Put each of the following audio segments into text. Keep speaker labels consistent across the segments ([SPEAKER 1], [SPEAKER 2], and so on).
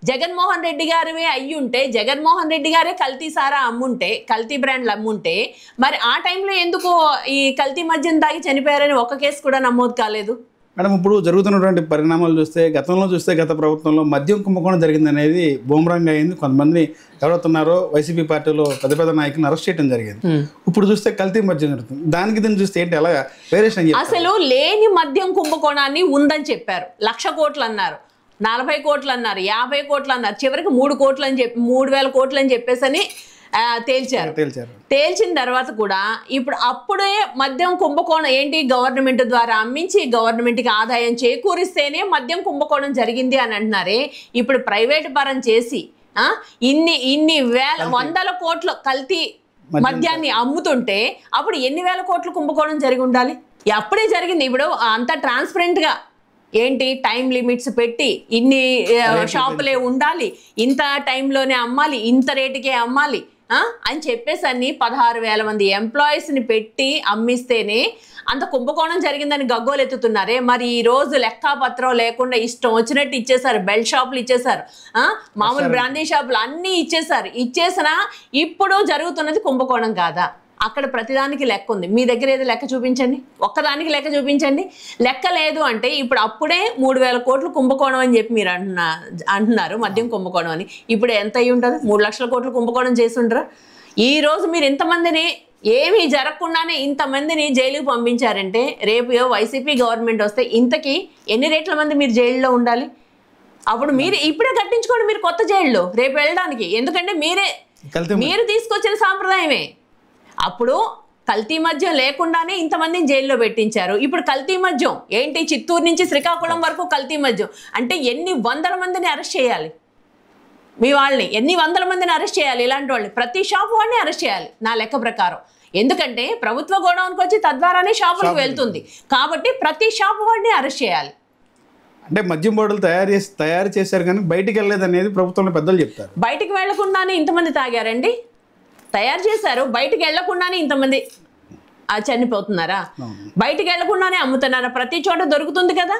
[SPEAKER 1] జగన్మోహన్ రెడ్డి గారివే అయ్యుంటే, జగన్మోహన్ రెడ్డి గారే కల్తీ సారా అమ్ముంటే, కల్తీ బ్రాండ్లు అమ్ముంటే, మరి ఆ టైంలో ఎందుకు ఈ కల్తీ మద్యం తాగి చనిపోయారని ఒక్క కేసు కూడా నమోదు కాలేదు?
[SPEAKER 2] మేడం, ఇప్పుడు జరుగుతున్నటువంటి పరిణామాలు చూస్తే, గతంలో చూస్తే గత ప్రభుత్వంలో మద్యం కుంభకోణం జరిగింది అనేది బూమరాంగ్ అయింది. కొంతమంది ఎవరవుతున్నారో వైసీపీ పార్టీలో పెద్ద పెద్ద నాయకులను అరెస్ట్ చేయడం జరిగింది. ఇప్పుడు చూస్తే కల్తీ మద్యం జరుగుతుంది. దానికి దీన్ని చూస్తే ఏంటి ఎలా వేరియేషన్?
[SPEAKER 1] అసలు లేని మద్యం కుంభకోణాన్ని ఉందని చెప్పారు. 1,00,000 కోట్లు అన్నారు, 40 కోట్లు అన్నారు, 50 కోట్లు అన్నారు, చివరికి 3 కోట్లు అని చెప్పి 3,000 కోట్లు అని చెప్పేసి తేల్చారు. తేల్చిన తర్వాత కూడా ఇప్పుడు అప్పుడే మద్యం కుంభకోణం ఏంటి, గవర్నమెంట్ ద్వారా అమ్మించి గవర్నమెంట్కి ఆదాయం చేకూరిస్తేనే మద్యం కుంభకోణం జరిగింది అని అంటున్నారే. ఇప్పుడు ప్రైవేట్ పరం చేసి ఇన్ని వందల కోట్ల కల్తీ మద్యాన్ని అమ్ముతుంటే అప్పుడు ఎన్ని వేల కోట్ల కుంభకోణం జరిగి ఉండాలి? అప్పుడే జరిగింది. ఇప్పుడు అంత ట్రాన్స్పరెంట్ గా ఏంటి టైం లిమిట్స్ పెట్టి ఇన్ని షాపులే ఉండాలి, ఇంత టైంలోనే అమ్మాలి, ఇంత రేటుకే అమ్మాలి అని చెప్పేసి 16,000 మంది ఎంప్లాయీస్ని పెట్టి అమ్మిస్తేనే అంత కుంభకోణం జరిగిందని గగ్గోలెత్తుతున్నారే. మరి ఈ రోజు లెక్కాపత్రం లేకుండా ఇష్టం వచ్చినట్టు ఇచ్చేసారు. బెల్ట్ షాపులు ఇచ్చేసారు, మామూలు బ్రాందీ షాపులు అన్నీ ఇచ్చేసారు. ఇచ్చేసినా ఇప్పుడు జరుగుతున్నది కుంభకోణం కాదా? అక్కడ ప్రతిదానికి లెక్క ఉంది. మీ దగ్గర ఏదో లెక్క చూపించండి, ఒక్కదానికి లెక్క చూపించండి. లెక్క లేదు అంటే ఇప్పుడు అప్పుడే 3,000 కోట్లు కుంభకోణం అని చెప్పి మీరు అంటున్నారు మద్యం కుంభకోణం అని. ఇప్పుడు ఎంత అయ్యి ఉంటుంది? 3,00,000 కోట్లు కుంభకోణం చేసి ఉంటారా? ఈ రోజు మీరు ఇంతమందిని ఏమీ జరగకుండానే ఇంతమందిని జైలుకి పంపించారంటే రేపు వైసీపీ గవర్నమెంట్ వస్తే ఇంతకీ ఎన్ని రేట్ల మంది మీరు జైల్లో ఉండాలి? అప్పుడు మీరు ఇప్పుడే కట్టించుకోండి మీరు కొత్త జైల్లో రేపు వెళ్ళడానికి. ఎందుకంటే మీరు తీసుకొచ్చిన సాంప్రదాయమే. అప్పుడు కల్తీ మద్యం లేకుండానే ఇంతమందిని జైల్లో పెట్టించారు. ఇప్పుడు కల్తీ మద్యం ఏంటి, చిత్తూరు నుంచి శ్రీకాకుళం వరకు కల్తీ మద్యం అంటే ఎన్ని వందల మందిని అరెస్ట్ చేయాలి? మీ వాళ్ళని ఎన్ని వందల మందిని అరెస్ట్ చేయాలి? ఇలాంటి వాళ్ళని ప్రతి షాపు వాడిని అరెస్ట్ చేయాలి నా లెక్క ప్రకారం. ఎందుకంటే ప్రభుత్వ గోడౌన్కి వచ్చి తద్వారానే షాపులకు వెళ్తుంది కాబట్టి ప్రతి షాపు వాడిని అరెస్ట్ చేయాలి.
[SPEAKER 2] అంటే మద్యం బాటిల్ తయారు చేశారు కానీ బయటికి వెళ్ళలేదు అనేది ప్రభుత్వంలో పెద్దలు చెప్తారు.
[SPEAKER 1] బయటికి వెళ్లకుండానే ఇంతమంది తాగారండి. తయారు చేశారు, బయటికి వెళ్లకుండానే ఇంతమంది చనిపోతున్నారా? బయటికి వెళ్లకుండానే అమ్ముతున్నారా? ప్రతి చోట దొరుకుతుంది కదా.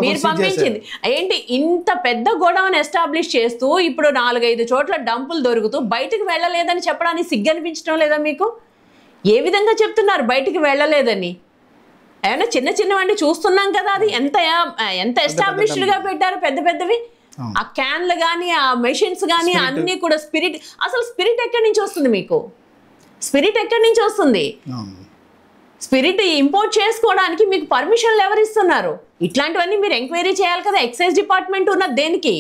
[SPEAKER 1] మీరు పంపించింది ఏంటి? ఇంత పెద్ద గోడౌన్ ఎస్టాబ్లిష్ చేస్తూ ఇప్పుడు 4-5 చోట్ల డంపులు దొరుకుతూ బయటికి వెళ్ళలేదని చెప్పడానికి సిగ్గనిపించడం లేదా మీకు? ఏ విధంగా చెప్తున్నారు బయటికి వెళ్ళలేదని? ఏమైనా చిన్నవంటి చూస్తున్నాం కదా. అది ఎంత ఎస్టాబ్లిష్డ్ గా పెట్టారు పెద్ద పెద్దవి. ఆ క్యాన్లు కానీ ఆ మెషిన్స్ కానీ అన్నీ కూడా స్పిరిట్. అసలు స్పిరిట్ ఎక్కడి నుంచి వస్తుంది మీకు? స్పిరిట్ ఎక్కడి నుంచి వస్తుంది? స్పిరిట్ ఇంపోర్ట్ చేసుకోవడానికి మీకు పర్మిషన్లు ఎవరు ఇస్తున్నారు? ఇట్లాంటివన్నీ మీరు ఎంక్వైరీ చేయాలి కదా. ఎక్సైజ్ డిపార్ట్మెంట్ ఉన్నది దేనికి?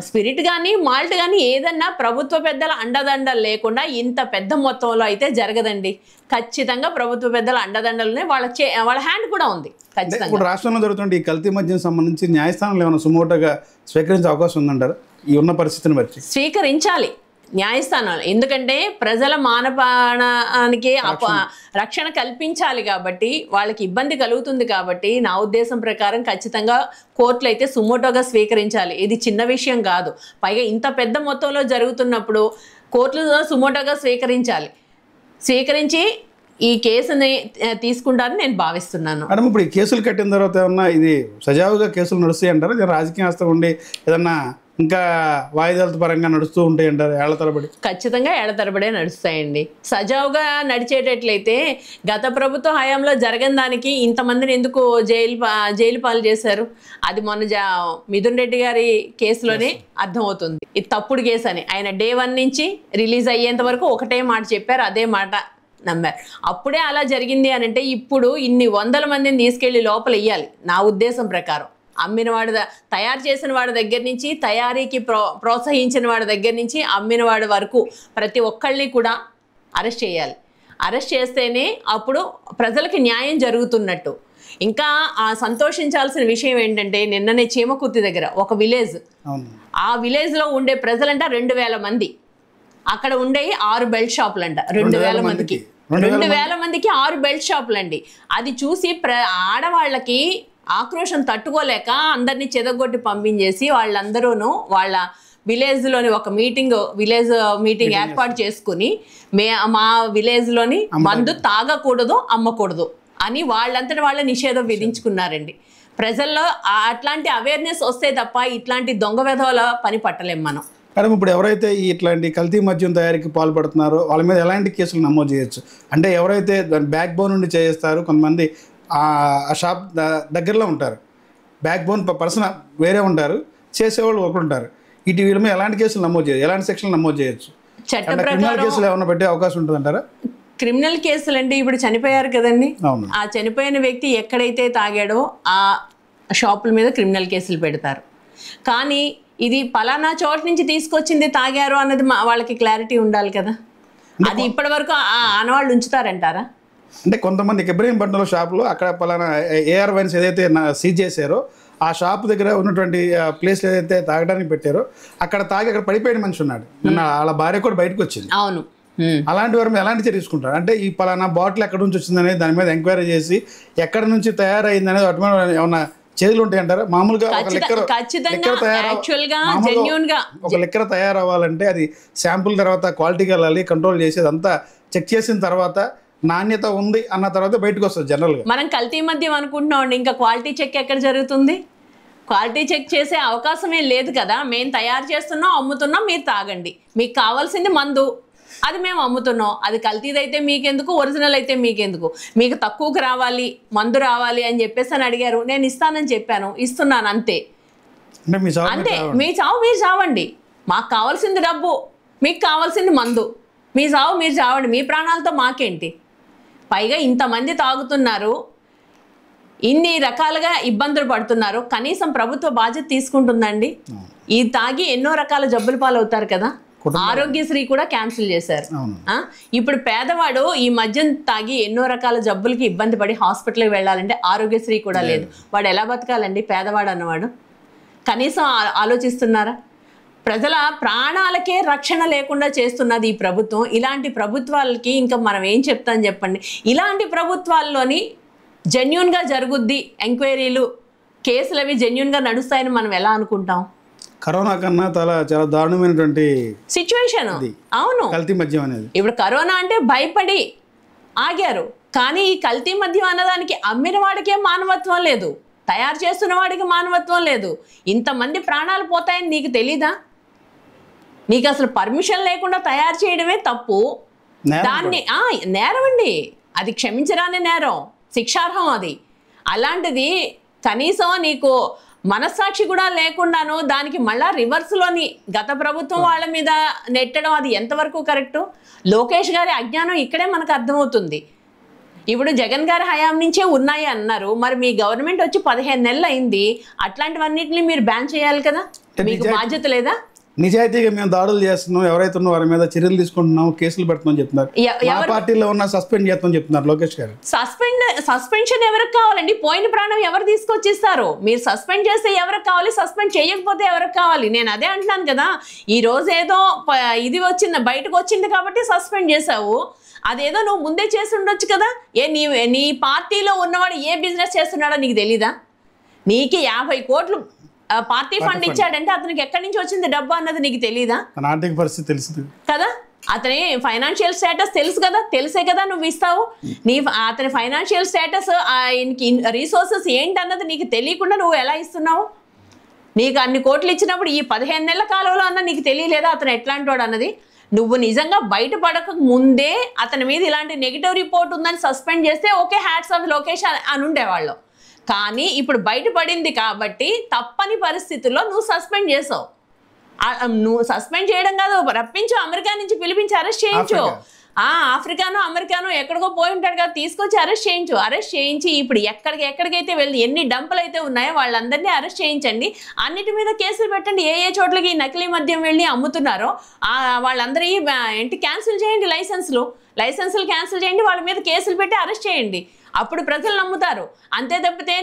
[SPEAKER 1] స్పిరిట్ కానీ మాల్ట్ కానీ ఏదన్నా ప్రభుత్వ పెద్దల అండదండలు లేకుండా ఇంత పెద్ద మొత్తంలో అయితే జరగదండి. ఖచ్చితంగా ప్రభుత్వ పెద్దల అండదండలనే వాళ్ళ హ్యాండ్ కూడా ఉంది.
[SPEAKER 2] ఇప్పుడు రాష్ట్రంలో జరుగుతుంటే ఈ కల్తీ మద్యం సంబంధించి న్యాయస్థానంలో ఏమైనా సుమోటోగా స్వీకరించే అవకాశం ఉందంటారా ఈ ఉన్న పరిస్థితిని బట్టి?
[SPEAKER 1] స్వీకరించాలి న్యాయస్థానాలు. ఎందుకంటే ప్రజల మానపానానికి రక్షణ కల్పించాలి కాబట్టి వాళ్ళకి ఇబ్బంది కలుగుతుంది కాబట్టి నా ఉద్దేశం ప్రకారం ఖచ్చితంగా కోర్టులు అయితే సుమోటోగా స్వీకరించాలి. ఇది చిన్న విషయం కాదు. పైగా ఇంత పెద్ద మొత్తంలో జరుగుతున్నప్పుడు కోర్టులు సుమోటోగా స్వీకరించి ఈ కేసుని తీసుకుంటారని నేను భావిస్తున్నాను.
[SPEAKER 2] మేడం, ఇప్పుడు ఈ కేసులు కట్టిన తర్వాత ఏమన్నా ఇది సజావుగా కేసులు నడుస్తాయి అంటారా? రాజకీయ హస్తం ఉండి ఏదన్నా ఇంకా వాయిదాల పరంగా నడుస్తూ ఉంటాయి అంటారు ఏళ్ల తరబడి?
[SPEAKER 1] ఖచ్చితంగా ఏళ్ల తరబడే నడుస్తాయండి. సజావుగా నడిచేటట్లయితే గత ప్రభుత్వ హయాంలో జరగని దానికి ఇంతమందిని ఎందుకు జైలు పాలు చేశారు? అది మొన్న మిథున్ రెడ్డి గారి కేసులోనే అర్థమవుతుంది. ఇది తప్పుడు కేసు అని. ఆయన Day 1 నుంచి రిలీజ్ అయ్యేంత వరకు ఒకటే మాట చెప్పారు, అదే మాట నమ్మారు. అప్పుడే అలా జరిగింది అని అంటే ఇప్పుడు ఇన్ని వందల మందిని తీసుకెళ్లి లోపల వేయాలి నా ఉద్దేశం ప్రకారం. అమ్మిన వాడి తయారు చేసిన వాడి దగ్గర నుంచి తయారీకి ప్రోత్సహించిన వాడి దగ్గర నుంచి అమ్మిన వాడి వరకు ప్రతి ఒక్కళ్ళని కూడా అరెస్ట్ చేయాలి. అరెస్ట్ చేస్తేనే అప్పుడు ప్రజలకి న్యాయం జరుగుతున్నట్టు. ఇంకా సంతోషించాల్సిన విషయం ఏంటంటే నిన్ననే చీమకుర్తి దగ్గర ఒక విలేజ్, ఆ విలేజ్లో ఉండే ప్రజలంట 2,000 మంది. అక్కడ ఉండే 6 బెల్ట్ షాపులు అంట. 2,000 మందికి 6 బెల్ట్ షాపులు అండి. అది చూసి ఆడవాళ్ళకి ఆక్రోషం తట్టుకోలేక అందరినీ చెదగొట్టి పంపించేసి వాళ్ళందరూను వాళ్ళ విలేజ్లోని ఒక విలేజ్ మీటింగ్ ఏర్పాటు చేసుకుని మా విలేజ్లోని మందు తాగకూడదు, అమ్మకూడదు అని వాళ్ళంతటి వాళ్ళ నిషేధం విధించుకున్నారండి. ప్రజల్లో అట్లాంటి అవేర్నెస్ వస్తే తప్ప ఇట్లాంటి దొంగ వెధవల పని పట్టలేం మనం.
[SPEAKER 2] మేడం, ఇప్పుడు ఎవరైతే ఇట్లాంటి కల్తీ మద్యం తయారీకి పాల్పడుతున్నారో వాళ్ళ మీద ఎలాంటి కేసులు నమోదు చేయొచ్చు? అంటే ఎవరైతే దాని బ్యాక్ బోన్ నుండి చేస్తారు, కొంతమంది ఆ షాప్ దగ్గరలో ఉంటారు, బ్యాక్ బోన్ పర్సన్ వేరే ఉంటారు, చేసేవాళ్ళు ఒకరు ఉంటారు. వీళ్ళ మీద ఎలాంటి కేసులు నమోదు చేయొచ్చు, ఎలాంటి సెక్షన్లు నమోదు చేయొచ్చు? క్రిమినల్ కేసులు ఏమైనా పెట్టే అవకాశం ఉంటుందంటారా?
[SPEAKER 1] క్రిమినల్ కేసులు అంటే ఇప్పుడు చనిపోయారు కదండి,
[SPEAKER 2] అవును.
[SPEAKER 1] ఆ చనిపోయిన వ్యక్తి ఎక్కడైతే తాగాడో ఆ షాపుల మీద క్రిమినల్ కేసులు పెడతారు. కానీ ఇది పలానా చోట నుంచి తీసుకొచ్చింది తాగారు అన్నది వాళ్ళకి క్లారిటీ ఉండాలి కదా. అది ఇప్పటి వరకు ఆనవాళ్ళు ఉంచుతారంటారా?
[SPEAKER 2] అంటే కొంతమంది ఇబ్రహీంపట్నంలో షాపులో అక్కడ పలానా ఏఆర్ వైన్స్ ఏదైతే సీజ్ చేశారో ఆ షాప్ దగ్గర ఉన్నటువంటి ప్లేస్ ఏదైతే తాగడానికి పెట్టారో అక్కడ తాగి అక్కడ పడిపోయిన మనిషి ఉన్నాడు. నిన్న వాళ్ళ భార్య కూడా బయటకు వచ్చింది.
[SPEAKER 1] అవును.
[SPEAKER 2] అలాంటి వారు ఎలాంటి చర్య తీసుకుంటారు? అంటే ఈ పలానా బాటిల్ ఎక్కడి నుంచి వచ్చిందనేది దాని మీద ఎంక్వైరీ చేసి ఎక్కడి నుంచి తయారైంది అనేది వాటి మీద ఏమన్నా చర్యలు ఉంటాయంటారా? మామూలుగా ఒక లిక్కర్ తయారవ్వాలంటే అది శాంపుల్ తర్వాత క్వాలిటీకి వెళ్ళాలి, కంట్రోల్ చేసేది అంతా చెక్ చేసిన తర్వాత నాణ్యత ఉంది అన్న తర్వాత బయటకు వస్తుంది. జనరల్గా మనం
[SPEAKER 1] కల్తీ మద్యం అనుకుంటున్నాం అండి, ఇంకా క్వాలిటీ చెక్ ఎక్కడ జరుగుతుంది? క్వాలిటీ చెక్ చేసే అవకాశమే లేదు కదా. మేము తయారు చేస్తున్నాం, అమ్ముతున్నాం, మీరు తాగండి, మీకు కావాల్సింది మందు, అది మేము అమ్ముతున్నాం. అది కల్తీది అయితే మీకెందుకు, ఒరిజినల్ అయితే మీకెందుకు? మీకు తక్కువకు రావాలి, మందు రావాలి అని చెప్పేసి అని అడిగారు, నేను ఇస్తానని చెప్పాను, ఇస్తున్నాను, అంతే. అంటే మీ చావు మీరు చావండి, మాకు కావాల్సింది డబ్బు, మీకు కావాల్సింది మందు, మీ చావు మీరు చావండి, మీ ప్రాణాలతో మాకేంటి? పైగా ఇంతమంది తాగుతున్నారు, ఇన్ని రకాలుగా ఇబ్బందులు పడుతున్నారు, కనీసం ప్రభుత్వ బాధ్యత తీసుకుంటుందండి? ఈ తాగి ఎన్నో రకాల జబ్బులు పాలవుతారు కదా. ఆరోగ్యశ్రీ కూడా క్యాన్సిల్ చేశారు. ఇప్పుడు పేదవాడు ఈ మద్యం తాగి ఎన్నో రకాల జబ్బులకి ఇబ్బంది పడి హాస్పిటల్కి వెళ్ళాలంటే ఆరోగ్యశ్రీ కూడా లేదు. వాడు ఎలా బతకాలండి పేదవాడు అన్నవాడు? కనీసం ఆలోచిస్తున్నారా? ప్రజల ప్రాణాలకే రక్షణ లేకుండా చేస్తున్నది ఈ ప్రభుత్వం. ఇలాంటి ప్రభుత్వాలకి ఇంకా మనం ఏం చెప్తాం చెప్పండి? ఇలాంటి ప్రభుత్వాల్లోని జెన్యూన్గా జరుగుద్ది, ఎంక్వైరీలు, కేసులు అవి జెన్యూన్గా నడుస్తాయని మనం ఎలా అనుకుంటాం?
[SPEAKER 2] కరోనా కన్నా చాలా దారుణమైనటువంటి
[SPEAKER 1] సిచ్యువేషన్. అవును,
[SPEAKER 2] కల్తీ మద్యం అనేది.
[SPEAKER 1] ఇప్పుడు కరోనా అంటే భయపడి ఆగారు, కానీ ఈ కల్తీ మద్యం అన్నదానికి అమ్మిన వాడికే మానవత్వం లేదు, తయారు చేస్తున్న వాడికి మానవత్వం లేదు. ఇంతమంది ప్రాణాలు పోతాయని నీకు తెలీదా? నీకు అసలు పర్మిషన్ లేకుండా తయారు చేయడమే తప్పు. దాన్ని నేరం అండి, అది క్షమించరాని నేరం, శిక్షార్హం అది. అలాంటిది కనీసం నీకు మనస్సాక్షి కూడా లేకుండాను దానికి మళ్ళా రివర్స్లోని గత ప్రభుత్వం వాళ్ళ మీద నెట్టడం అది ఎంతవరకు కరెక్టు? లోకేష్ గారి అజ్ఞానం ఇక్కడే మనకు అర్థమవుతుంది. ఇప్పుడు జగన్ గారి హయాం నుంచే ఉన్నాయి అన్నారు, మరి మీ గవర్నమెంట్ వచ్చి 15 నెలలు అయింది, అట్లాంటివన్నిటిని మీరు బ్యాన్ చేయాలి కదా, మీకు బాధ్యత లేదా?
[SPEAKER 2] నిజాయితీగా మేము దాడులు చేస్తున్నాం, ఎవరైతే ఉన్న వారి మీద చర్యలు తీసుకుంటున్నాం, కేసులు పెడుతున్నాం చెప్తున్నారు. పార్టీలో ఉన్న సస్పెండ్ చేస్తామని చెప్తున్నారు లోకేష్ గారు.
[SPEAKER 1] సస్పెన్షన్ ఎవరికి కావాలండి? పోయిన ప్రాణం ఎవరు తీసుకొచ్చిస్తారు? మీరు సస్పెండ్ చేస్తే ఎవరికి కావాలి, సస్పెండ్ చేయకపోతే ఎవరికి కావాలి? నేను అదే అంటున్నాను కదా. ఈ రోజు ఏదో ఇది వచ్చింది, బయటకు వచ్చింది కాబట్టి సస్పెండ్ చేసావు, అదేదో నువ్వు ముందే చేసి ఉండొచ్చు కదా. నీ పార్టీలో ఉన్నవాడు ఏ బిజినెస్ చేస్తున్నాడో నీకు తెలీదా? నీకు 50 కోట్లు పార్టీ ఫండ్ ఇచ్చాడంటే అతనికి ఎక్కడి నుంచి వచ్చింది డబ్బు అన్నది నీకు తెలీదా?
[SPEAKER 2] ఆర్థిక పరిస్థితి తెలుసు
[SPEAKER 1] కదా, అతని ఫైనాన్షియల్ స్టేటస్ తెలుసు కదా, తెలిసే కదా నువ్వు ఇస్తావు. అతని ఫైనాన్షియల్ స్టేటస్, ఆయనకి రీసోర్సెస్ ఏంటన్నది నీకు తెలియకుండా నువ్వు ఎలా ఇస్తున్నావు? నీకు అన్ని కోట్లు ఇచ్చినప్పుడు ఈ 15 నెలల కాలంలో అన్న నీకు తెలియలేదా అతను ఎట్లాంటి వాడు అన్నది? నువ్వు నిజంగా బయటపడక ముందే అతని మీద ఇలాంటి నెగిటివ్ రిపోర్ట్ ఉందని సస్పెండ్ చేస్తే ఓకే, హ్యాట్స్ ఆఫ్ లోకేష్ అని ఉండేవాళ్ళు. కానీ ఇప్పుడు బయటపడింది కాబట్టి తప్పని పరిస్థితుల్లో నువ్వు సస్పెండ్ చేసావు. నువ్వు సస్పెండ్ చేయడం కాదు, రప్పించు, అమెరికా నుంచి పిలిపించి అరెస్ట్ చేయించు. ఆఫ్రికానో అమెరికానో ఎక్కడికో పోయి ఉంటాడు కదా, తీసుకొచ్చి అరెస్ట్ చేయించు. అరెస్ట్ చేయించి ఇప్పుడు ఎక్కడికైతే వెళ్ళి ఎన్ని డంపులు అయితే ఉన్నాయో వాళ్ళందరినీ అరెస్ట్ చేయించండి, అన్నిటి మీద కేసులు పెట్టండి. ఏ చోట్లకి నకిలీ మద్యం వెళ్ళి అమ్ముతున్నారో వాళ్ళందరి ఏంటి క్యాన్సిల్ చేయండి, లైసెన్సులు క్యాన్సిల్ చేయండి, వాళ్ళ మీద కేసులు పెట్టి అరెస్ట్ చేయండి. అప్పుడు ప్రజలు నమ్ముతారు. అంతే తప్పితే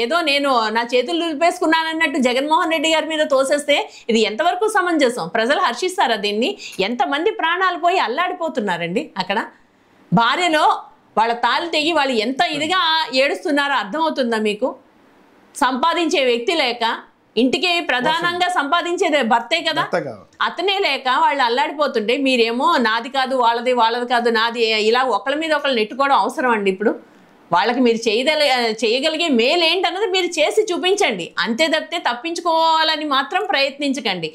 [SPEAKER 1] ఏదో నేను నా చేతులు దులిపేసుకున్నానన్నట్టు జగన్మోహన్ రెడ్డి గారి మీద తోసేస్తే ఇది ఎంతవరకు సమంజసం? ప్రజలు హర్షిస్తారా దీన్ని? ఎంతమంది ప్రాణాలు పోయి అల్లాడిపోతున్నారండి అక్కడ. భార్యలో వాళ్ళ తాళి తెగి వాళ్ళు ఎంత ఇదిగా ఏడుస్తున్నారో అర్థమవుతుందా మీకు? సంపాదించే వ్యక్తి లేక, ఇంటికి ప్రధానంగా సంపాదించేది భర్తే కదా, అతనే లేక వాళ్ళు అల్లాడిపోతుంటే మీరేమో నాది కాదు వాళ్ళది కాదు నాది, ఇలా ఒకళ్ళ మీద ఒకళ్ళు నెట్టుకోవడం అవసరం అండి? ఇప్పుడు వాళ్ళకి మీరు చేయగలిగే మేలు ఏంటన్నది మీరు చేసి చూపించండి, అంతే తప్పితే తప్పించుకోవాలని మాత్రం ప్రయత్నించకండి.